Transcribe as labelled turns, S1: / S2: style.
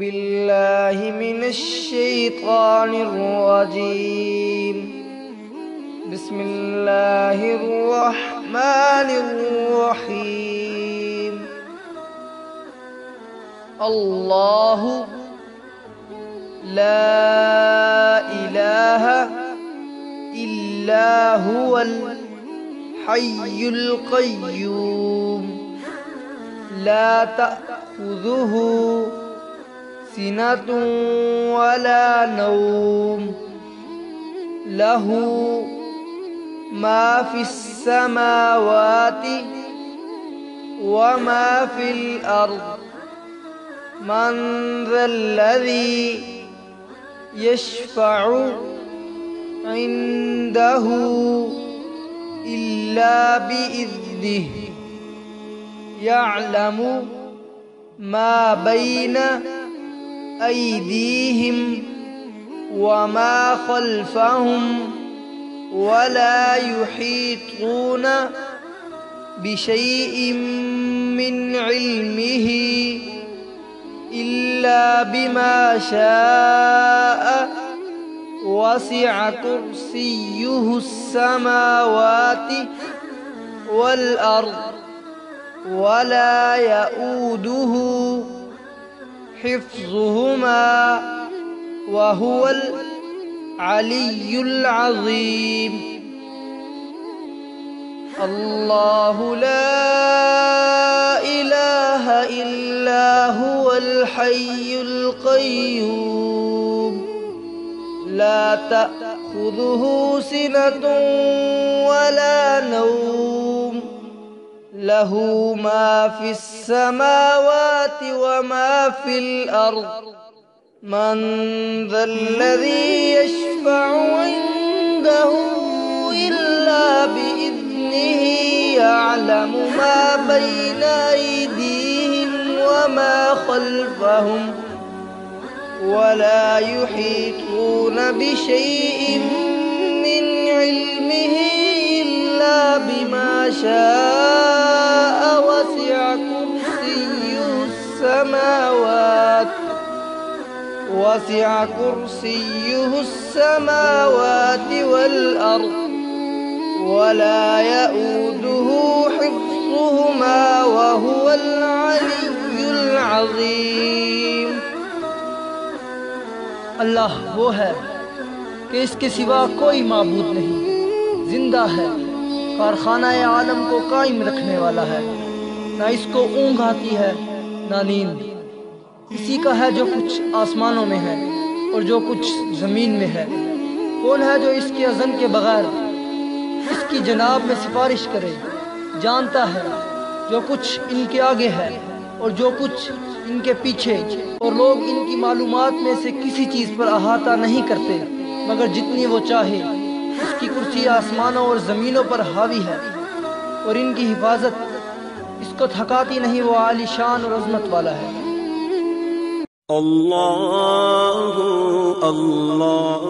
S1: بالله من الشيطان الرجيم. بسم الله الرحمن الرحيم. الله لا إله إلا هو الحي القيوم لا تأخذه سنة ولا نوم له ما في السماوات وما في الأرض. من ذا الذي يشفع عنده إلا بإذنه يعلم ما بين أيديهم وما خلفهم ولا يحيطون بشيء من علمه إلا بما شاء. وسع كرسيه السماوات والأرض ولا يؤوده حفظهما وهو العلي العظيم. الله لا إله إلا هو الحي القيوم لا تأخذه سنة ولا نوم له ما في السماوات وما في الأرض. من ذا الذي يشفع عنده إلا بإذنه يعلم ما بين أيديهم وما خلفهم ولا يحيطون بشيء من علمه إلا بما شاء. وسع كرسيه السماوات والأرض ولا يؤوده حفظهما وهو العلي العظيم.
S2: اللہ وہ ہے کہ اس کے سوا کوئی معبود نہیں، زندہ ہے، کارخانہ عالم کو قائم رکھنے والا ہے، نہ اس کو اونگ آتی ہے نہ نیند. اسی کا ہے جو کچھ آسمانوں میں ہے اور جو کچھ زمین میں ہے. کون ہے جو اس کے اذن کے بغیر اس کی جناب میں سفارش کرے؟ جانتا ہے جو کچھ ان کے آگے ہے اور جو کچھ ان کے پیچھے، اور لوگ ان کی معلومات میں سے کسی چیز پر احاطہ نہیں کرتے مگر جتنی وہ چاہے. اس کی کرسی آسمانوں اور زمینوں پر حاوی ہے اور ان کی حفاظت اس کو تھکاتی نہیں. وہ عالی شان اور عظمت والا ہے.
S3: اللہ اللہ